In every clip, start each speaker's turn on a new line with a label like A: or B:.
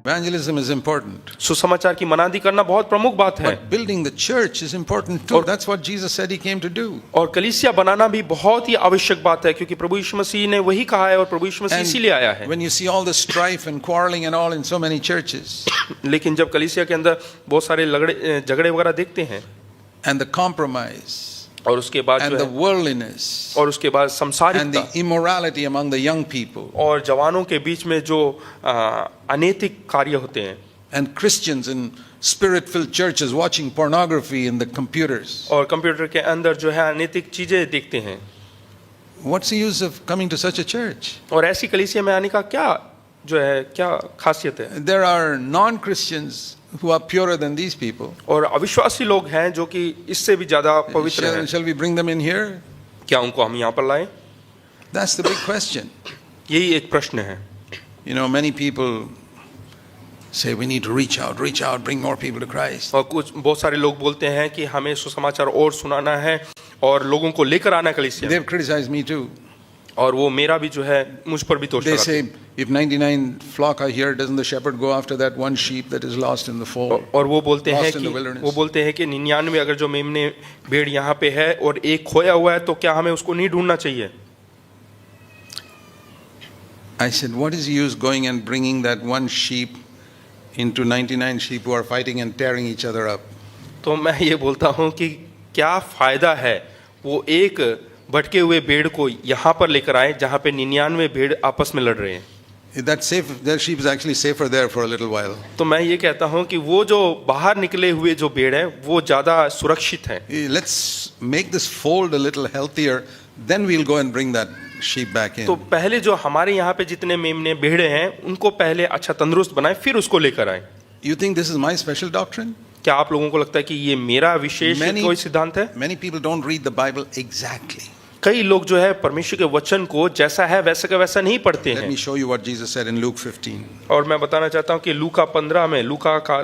A: Evangelism is important.
B: सुसमाचार की मनादी करना बहुत प्रमुख बात है,
A: But building the church is important too. That's what Jesus said he came to do.
B: और कलीसिया बनाना भी बहुत ही आवश्यक बात है, क्योंकि प्रभु यीशु मसीह ने वही कहा है और प्रभु यीशु मसीह इसीलिए आया है।
A: When you see all the strife and quarreling and all in so many churches,
B: लेकिन जब कलीसिया के अंदर बहुत सारे झगड़े वगैरह देखते हैं,
A: and the compromise,
B: और उसके बाद
A: and
B: जो
A: the
B: है,
A: worldliness,
B: और उसके बाद
A: and
B: संसारिकता
A: the immorality among the young people,
B: और जवानों के बीच में जो अनैतिक कार्य होते हैं,
A: and Christians in spirit-filled churches watching pornography in the computers.
B: और कंप्यूटर के अंदर जो है अनैतिक चीजें देखते हैं,
A: What's the use of coming to such a church?
B: और ऐसी कलीसिया में आने का क्या जो है क्या खासियत है?
A: There are non-Christians who are purer than these people.
B: और अविश्वासी लोग हैं जो कि इससे भी ज्यादा पवित्र हैं,
A: Shall we bring them in here?
B: क्या उनको हम यहाँ पर लाएं?
A: That's the big question.
B: यही एक प्रश्न है।
A: You know, many people say we need to reach out, bring more people to Christ.
B: और बहुत सारे लोग बोलते हैं कि हमें सुसमाचार और सुनाना है और लोगों को लेकर आना कलीसिया।
A: They've criticized me too.
B: और वो मेरा भी जो है मुझ पर भी दोष
A: They
B: लगाते हैं।
A: say if 99 flock are here, doesn't the shepherd go after that one sheep that is lost in the fold?
B: और वो बोलते हैं
A: Lost in
B: कि
A: the wilderness.
B: वो बोलते हैं कि 99 अगर जो मेमने भेड़ यहाँ पे है और एक खोया हुआ है, तो क्या हमें उसको नहीं ढूंढना चाहिए?
A: I said, what is the use going and bringing that one sheep into 99 sheep who are fighting and tearing each other up?
B: तो मैं ये बोलता हूँ कि क्या फायदा है वो एक भटके हुए भेड़ को यहाँ पर लेकर आए जहाँ पे 99 भेड़ आपस में लड़ रहे हैं।
A: That safe, their sheep is actually safer there for a little while.
B: तो मैं ये कहता हूँ कि वो जो बाहर निकले हुए जो भेड़ है वो ज्यादा सुरक्षित है।
A: Let's make this fold a little healthier, then we'll go and bring that sheep back in.
B: तो पहले जो हमारे यहाँ पे जितने मेमने भेड़े हैं उनको पहले अच्छा तंदुरुस्त बनाए, फिर उसको लेकर आए।
A: You think this is my special doctrine?
B: क्या आप लोगों को लगता है कि ये मेरा विशेष कोई सिद्धांत है?
A: Many people don't read the Bible exactly.
B: कई लोग जो है परमेश्वर के वचन को जैसा है वैसा का वैसा नहीं पढ़ते
A: Let
B: हैं।
A: me show you what Jesus said in Luke 15.
B: और मैं बताना चाहता हूँ कि लूका 15 में, लूका का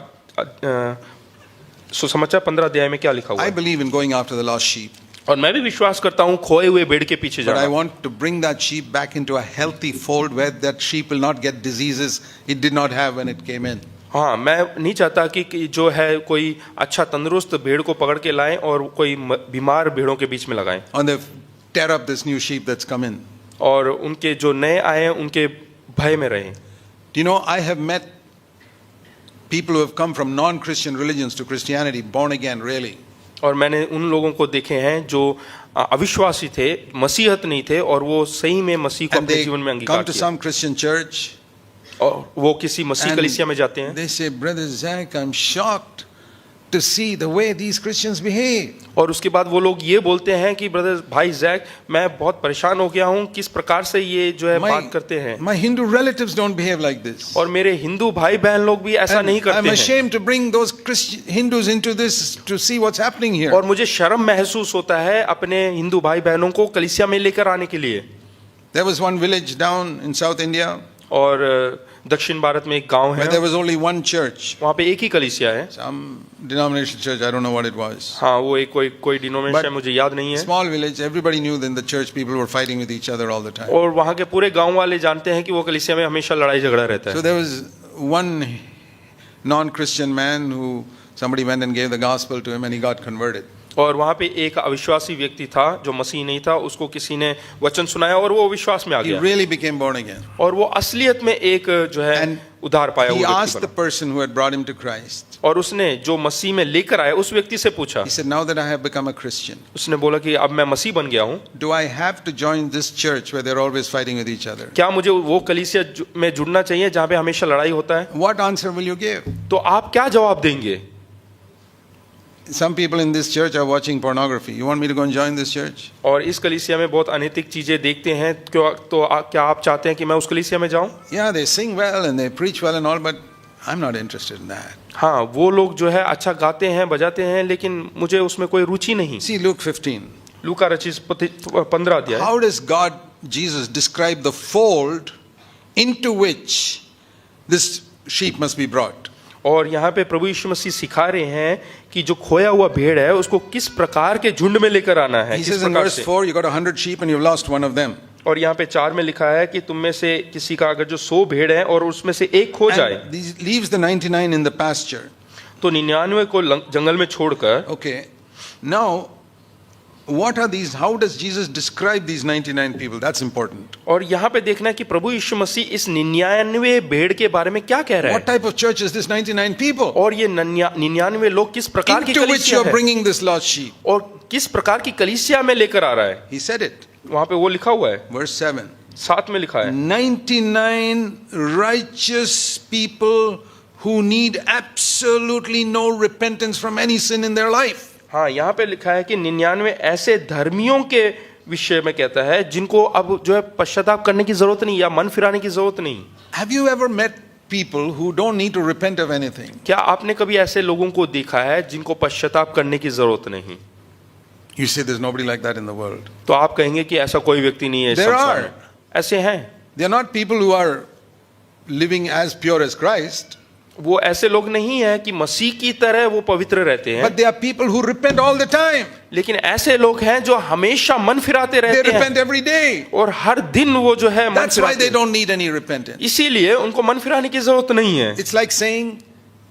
B: सुसमाचार 15 अध्याय में क्या लिखा हुआ
A: I
B: है।
A: believe in going after the lost sheep,
B: और मैं भी विश्वास करता हूँ खोए हुए भेड़ के पीछे
A: but I
B: जाना।
A: want to bring that sheep back into a healthy fold where that sheep will not get diseases it did not have when it came in.
B: हाँ, मैं नहीं चाहता कि जो है कोई अच्छा तंदुरुस्त भेड़ को पकड़ के लाएं और कोई बीमार भेड़ों के बीच में लगाएं।
A: And they tear up this new sheep that's come in.
B: और उनके जो नए आए हैं उनके भय में रहें।
A: Do you know, I have met people who have come from non-Christian religions to Christianity, born again, really.
B: और मैंने उन लोगों को देखे हैं जो अविश्वासी थे, मसीहत नहीं थे, और वो सही में मसीह को
A: And
B: अपने
A: they
B: जीवन में अंगीकार
A: come to
B: किया।
A: some Christian church.
B: और वो किसी मसीह कलीसिया में जाते हैं।
A: They say, Brother Zach, I'm shocked to see the way these Christians behave.
B: और उसके बाद वो लोग ये बोलते हैं कि ब्रदर भाई जैक, मैं बहुत परेशान हो गया हूँ किस प्रकार से ये जो है बात करते हैं।
A: My Hindu relatives don't behave like this.
B: और मेरे हिंदू भाई बहन लोग भी ऐसा नहीं करते
A: I'm
B: हैं।
A: ashamed to bring those Christian Hindus into this to see what's happening here.
B: और मुझे शर्म महसूस होता है अपने हिंदू भाई बहनों को कलीसिया में लेकर आने के लिए।
A: There was one village down in South India.
B: और दक्षिण भारत में एक गांव है,
A: where there was only one church.
B: वहाँ पे एक ही कलीसिया है।
A: Some denomination church, I don't know what it was.
B: हाँ, वो एक कोई डिनोमिनेशन है, मुझे याद नहीं है।
A: Small village, everybody knew that in the church people were fighting with each other all the time.
B: और वहाँ के पूरे गांव वाले जानते हैं कि वो कलीसिया में हमेशा लड़ाई झगड़ा रहता है।
A: So there was one non-Christian man who somebody went and gave the gospel to him and he got converted.
B: और वहाँ पे एक अविश्वासी व्यक्ति था जो मसीह नहीं था, उसको किसी ने वचन सुनाया और वो विश्वास में आ
A: He
B: गया।
A: really became born again.
B: और वो असलियत में एक जो है
A: And
B: उद्धार पाया
A: he
B: हुआ
A: asked the
B: व्यक्ति
A: person who had brought him to Christ.
B: बना। और उसने जो मसीह में लेकर आया उस व्यक्ति से पूछा,
A: He said, now that I have become a Christian,
B: उसने बोला कि अब मैं मसीह बन गया हूँ,
A: do I have to join this church where they're always fighting with each other?
B: क्या मुझे वो कलीसिया में जुड़ना चाहिए जहाँ पे हमेशा लड़ाई होता है?
A: What answer will you give?
B: तो आप क्या जवाब देंगे?
A: Some people in this church are watching pornography. You want me to go and join this church?
B: और इस कलीसिया में बहुत अनैतिक चीजें देखते हैं, क्या आप चाहते हैं कि मैं उस कलीसिया में जाऊं?
A: Yeah, they sing well and they preach well and all, but I'm not interested in that.
B: हाँ, वो लोग जो है अच्छा गाते हैं, बजाते हैं, लेकिन मुझे उसमें कोई रुचि नहीं।
A: See Luke 15.
B: लूका रचित 15 अध्याय।
A: How does God, Jesus, describe the fold into which this sheep must be brought?
B: और यहाँ पे प्रभु यीशु मसीह सिखा रहे हैं कि जो खोया हुआ भेड़ है उसको किस प्रकार के झुंड में लेकर आना है।
A: He
B: किस
A: says in
B: प्रकार
A: verse
B: से।
A: 4, you got 100 sheep and you've lost one of them.
B: और यहाँ पे 4 में लिखा है कि तुम में से किसी का अगर जो 100 भेड़ है और उसमें से एक खो जाए
A: and he leaves the 99 in the pasture.
B: तो 99 को जंगल में छोड़कर,
A: Okay. Now, what are these? How does Jesus describe these 99 people? That's important.
B: और यहाँ पे देखना है कि प्रभु यीशु मसीह इस 99 भेड़ के बारे में क्या कह रहा
A: What
B: है,
A: type of church is this 99 people?
B: और ये 99 लोग किस प्रकार की
A: Into which
B: कलीसिया
A: you're
B: है,
A: bringing this lost sheep.
B: और किस प्रकार की कलीसिया में लेकर आ रहा है।
A: He said it.
B: वहां पे वो लिखा हुआ है,
A: Verse 7.
B: 7 में लिखा है,
A: 99 righteous people who need absolutely no repentance from any sin in their life.
B: हाँ यहाँ पे लिखा है कि 99 ऐसे धर्मियों के विषय में कहता है जिनको अब जो है पश्चाताप करने की जरूरत नहीं या मन फिराने की जरूरत नहीं।
A: Have you ever met people who don't need to repent of anything?
B: क्या आपने कभी ऐसे लोगों को देखा है जिनको पश्चाताप करने की जरूरत नहीं?
A: You say there's nobody like that in the world.
B: तो आप कहेंगे कि ऐसा कोई व्यक्ति नहीं है इस
A: There
B: संसार
A: are.
B: में। ऐसे हैं,
A: They're not people who are living as pure as Christ,
B: वो ऐसे लोग नहीं है कि मसीह की तरह वो पवित्र रहते हैं,
A: but they are people who repent all the time.
B: लेकिन ऐसे लोग हैं जो हमेशा मन फिराते
A: They
B: रहते हैं
A: repent every day.
B: और हर दिन वो जो है मन
A: That's why
B: फिराते
A: they
B: हैं।
A: don't need any repentance.
B: इसीलिए उनको मन फिराने की जरूरत नहीं है।
A: It's like saying,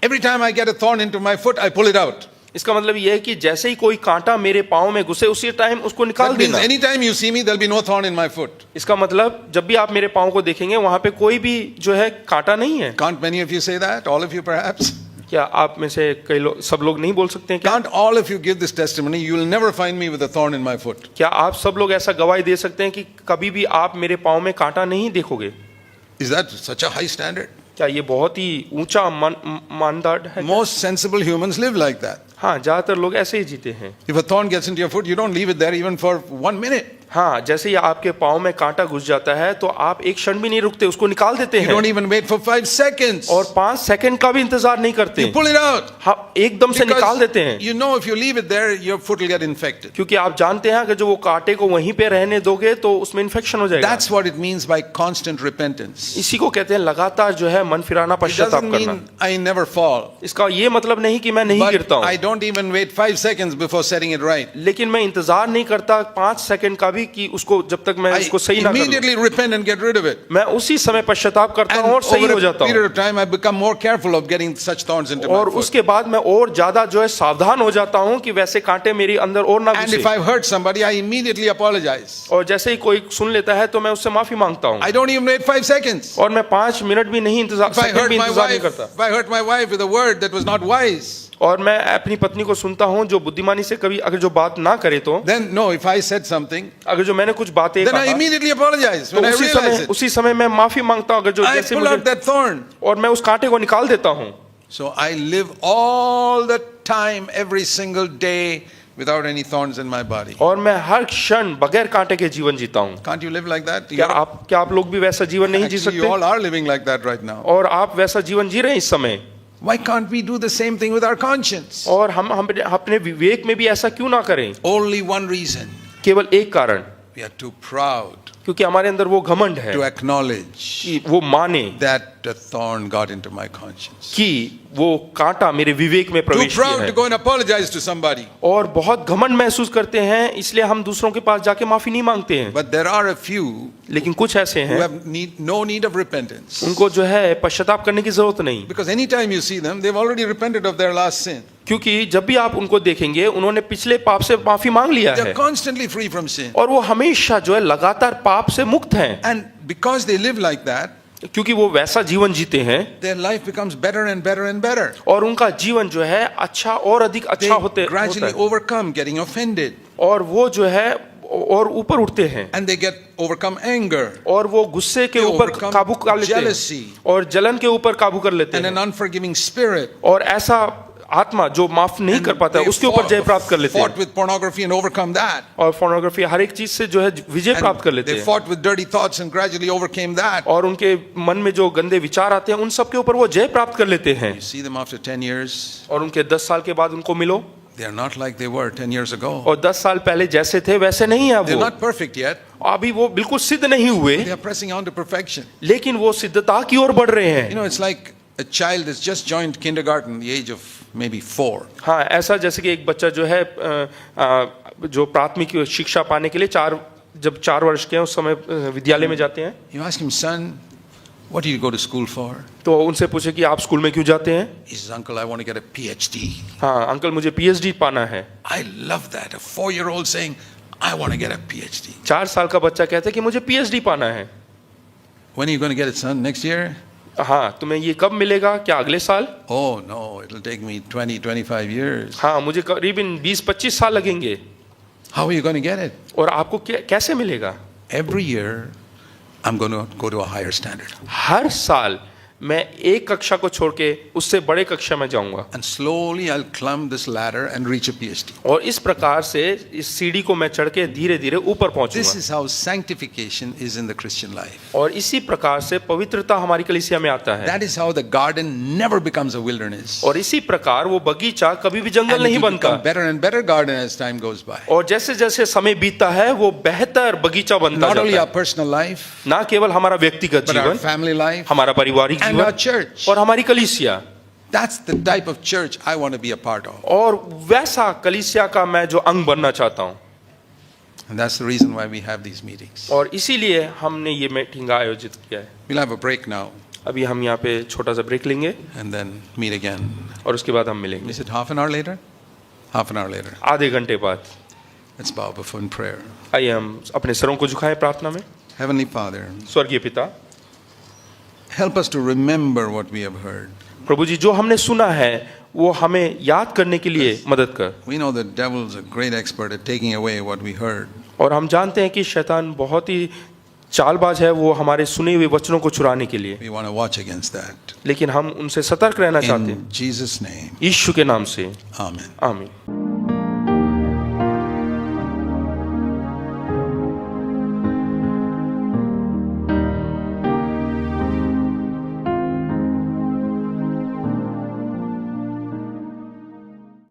A: every time I get a thorn into my foot, I pull it out.
B: इसका मतलब यह है कि जैसे ही कोई कांटा मेरे पाँव में घुसे उसी टाइम उसको निकाल
A: That means
B: देना।
A: anytime you see me, there'll be no thorn in my foot.
B: इसका मतलब जब भी आप मेरे पाँव को देखेंगे वहां पे कोई भी जो है कांटा नहीं है।
A: Can't many of you say that? All of you perhaps?
B: क्या आप में से कई लोग, सब लोग नहीं बोल सकते हैं क्या?
A: Can't all of you give this testimony? You will never find me with a thorn in my foot.
B: क्या आप सब लोग ऐसा गवाही दे सकते हैं कि कभी भी आप मेरे पाँव में कांटा नहीं देखोगे?
A: Is that such a high standard?
B: क्या ये बहुत ही ऊंचा मानदंड है?
A: Most sensible humans live like that.
B: हाँ, ज्यादातर लोग ऐसे ही जीते हैं।
A: If a thorn gets into your foot, you don't leave it there even for 1 minute.
B: हाँ, जैसे ही आपके पाँव में कांटा घुस जाता है तो आप एक क्षण भी नहीं रुकते, उसको निकाल देते
A: You don't
B: हैं
A: even wait for 5 seconds.
B: और 5 सेकंड का भी इंतजार नहीं करते।
A: You pull it out.
B: हाँ, एकदम से निकाल देते हैं,
A: you know if you leave it there, your foot will get infected.
B: क्योंकि आप जानते हैं अगर जो वो कांटे को वहीं पे रहने दोगे तो उसमें इन्फेक्शन हो जाएगा।
A: That's what it means by constant repentance.
B: इसी को कहते हैं लगातार जो है मन फिराना,
A: It
B: पश्चाताप
A: doesn't
B: करना।
A: mean I never fall.
B: इसका ये मतलब नहीं कि मैं नहीं गिरता
A: But I
B: हूँ,
A: don't even wait 5 seconds before setting it right.
B: लेकिन मैं इंतजार नहीं करता 5 सेकंड का भी कि उसको जब तक मैं
A: I
B: उसको सही ना करूं।
A: immediately repent and get rid of it.
B: मैं उसी समय पश्चाताप करता
A: And
B: हूँ और सही
A: over
B: हो
A: a
B: जाता
A: period
B: हूँ,
A: of time, I become more careful of getting such thorns into my
B: और
A: foot.
B: उसके बाद मैं और ज्यादा जो है सावधान हो जाता हूँ कि वैसे कांटे मेरी अंदर और ना
A: And if
B: घुसे।
A: I've hurt somebody, I immediately apologize.
B: और जैसे ही कोई सुन लेता है तो मैं उससे माफी मांगता हूँ,
A: I don't even wait 5 seconds.
B: और मैं 5 मिनट भी नहीं इंतजार,
A: If I
B: सेकंड
A: hurt
B: भी
A: my
B: इंतजार नहीं
A: wife,
B: करता।
A: if I hurt my wife with a word that was not wise,
B: और मैं अपनी पत्नी को सुनता हूँ जो बुद्धिमानी से कभी अगर जो बात ना करे तो,
A: then no, if I said something,
B: अगर जो मैंने कुछ बातें
A: then I
B: कहा
A: immediately apologize
B: तो
A: when I realize it.
B: उसी समय मैं माफी मांगता हूँ अगर जो
A: I
B: जैसे
A: pull out
B: मुझे,
A: that thorn.
B: और मैं उस कांटे को निकाल देता हूँ।
A: So I live all the time, every single day, without any thorns in my body.
B: और मैं हर क्षण बगैर कांटे के जीवन जीता हूँ।
A: Can't you live like that?
B: क्या आप लोग भी वैसा जीवन नहीं जी
A: Actually, you
B: सकते?
A: all are living like that right now.
B: और आप वैसा जीवन जी रहे हैं इस समय,
A: Why can't we do the same thing with our conscience?
B: और हम अपने विवेक में भी ऐसा क्यों ना करें?
A: Only one reason.
B: केवल एक कारण,
A: We are too proud
B: क्योंकि हमारे अंदर वो घमंड है
A: to acknowledge
B: कि वो माने
A: that a thorn got into my conscience.
B: कि वो कांटा मेरे विवेक में
A: Too
B: प्रवेश किया
A: proud
B: है,
A: to go and apologize to somebody.
B: और बहुत घमंड महसूस करते हैं, इसलिए हम दूसरों के पास जाके माफी नहीं मांगते हैं।
A: But there are a few
B: लेकिन कुछ ऐसे
A: who
B: हैं
A: have no need of repentance.
B: उनको जो है पश्चाताप करने की जरूरत नहीं,
A: Because anytime you see them, they've already repented of their last sin.
B: क्योंकि जब भी आप उनको देखेंगे उन्होंने पिछले पाप से माफी मांग लिया
A: They're
B: है,
A: constantly free from sin.
B: और वो हमेशा जो है लगातार पाप से मुक्त हैं।
A: And because they live like that,
B: क्योंकि वो वैसा जीवन जीते हैं
A: their life becomes better and better and better.
B: और उनका जीवन जो है अच्छा और अधिक
A: They
B: अच्छा होता
A: gradually
B: है,
A: overcome getting offended.
B: और वो जो है और ऊपर उठते हैं,
A: And they get overcome anger
B: और वो गुस्से के
A: They
B: ऊपर
A: overcome
B: काबू कर लेते
A: jealousy.
B: हैं और जलन के ऊपर काबू कर लेते
A: and an
B: हैं,
A: unforgiving spirit.
B: और ऐसा आत्मा जो माफ नहीं
A: And
B: कर पाता
A: they
B: उसके ऊपर जय प्राप्त कर लेते
A: fought
B: हैं,
A: with pornography and overcome that.
B: और फोर्नोग्राफी हर एक चीज से जो है विजय
A: And
B: प्राप्त कर लेते
A: they
B: हैं,
A: fought with dirty thoughts and gradually overcame that.
B: और उनके मन में जो गंदे विचार आते हैं उन सब के ऊपर वो जय प्राप्त कर लेते हैं।
A: You see them after 10 years,
B: और उनके 10 साल के बाद उनको मिलो,
A: they are not like they were 10 years ago.
B: और 10 साल पहले जैसे थे वैसे नहीं है
A: They're
B: वो,
A: not perfect yet.
B: अभी वो बिल्कुल सिद्ध नहीं हुए,
A: They are pressing on to perfection.
B: लेकिन वो सिद्धता की ओर बढ़ रहे हैं।
A: You know, it's like a child that's just joined kindergarten at the age of maybe 4.
B: हाँ, ऐसा जैसे कि एक बच्चा जो है जो प्राथमिक शिक्षा पाने के लिए 4 जब 4 वर्ष के हैं उस समय विद्यालय में जाते हैं,
A: You ask him, son, what do you go to school for?
B: तो उनसे पूछे कि आप स्कूल में क्यों जाते हैं?
A: He says, uncle, I want to get a PhD.
B: हाँ अंकल मुझे पीएचडी पाना है।
A: I love that. A 4-year-old saying, I want to get a PhD.
B: 4 साल का बच्चा कहता है कि मुझे पीएचडी पाना है।
A: When are you going to get it, son? Next year?
B: हाँ तुम्हें ये कब मिलेगा, क्या अगले साल?
A: Oh, no, it'll take me 20, 25 years.
B: हाँ मुझे करीबन 20-25 साल लगेंगे।
A: How are you going to get it?
B: और आपको कैसे मिलेगा?
A: Every year, I'm going to go to a higher standard.
B: हर साल मैं एक कक्षा को छोड़ के उससे बड़े कक्षा में जाऊंगा
A: And slowly I'll climb this ladder and reach a PhD.
B: और इस प्रकार से इस सीढ़ी को मैं चढ़ के धीरे धीरे ऊपर
A: This
B: पहुंचूंगा।
A: is how sanctification is in the Christian life.
B: और इसी प्रकार से पवित्रता हमारी कलीसिया में आता है।
A: That is how the garden never becomes a wilderness.
B: और इसी प्रकार वो बगीचा कभी भी जंगल
A: And it
B: नहीं
A: will
B: बनता।
A: become better and better garden as time goes by.
B: और जैसे जैसे समय बीतता है वो बेहतर बगीचा बनता
A: Not only
B: जाता
A: our
B: है।
A: personal life,
B: ना केवल हमारा व्यक्तिगत
A: but our
B: जीवन,
A: family life
B: हमारा पारिवारिक
A: and our
B: जीवन
A: church.
B: और हमारी कलीसिया।
A: That's the type of church I want to be a part of.
B: और वैसा कलीसिया का मैं जो अंग बनना चाहता हूँ।
A: And that's the reason why we have these meetings.
B: और इसीलिए हमने ये मीटिंग आयोजित किया है।
A: We'll have a break now
B: अभी हम यहाँ पे छोटा सा ब्रेक लेंगे
A: and then meet again.
B: और उसके बाद हम मिलेंगे
A: Is it half an hour later? Half an hour later.
B: आधे घंटे बाद।
A: Let's bow before in prayer.
B: आइए हम अपने सरों को झुकाएं प्रार्थना में।
A: Heavenly Father,
B: स्वर्गीय पिता,
A: help us to remember what we have heard.
B: प्रभु जी जो हमने सुना है वो हमें याद करने के लिए मदद कर।
A: We know the devil's a great expert at taking away what we heard.
B: और हम जानते हैं कि शैतान बहुत ही चालबाज है, वो हमारे सुने हुए वचनों को चुराने के लिए,
A: We want to watch against that.
B: लेकिन हम उनसे सतर्क रहना चाहते हैं।
A: In Jesus' name,
B: यीशु के नाम से
A: amen.
B: आमीन।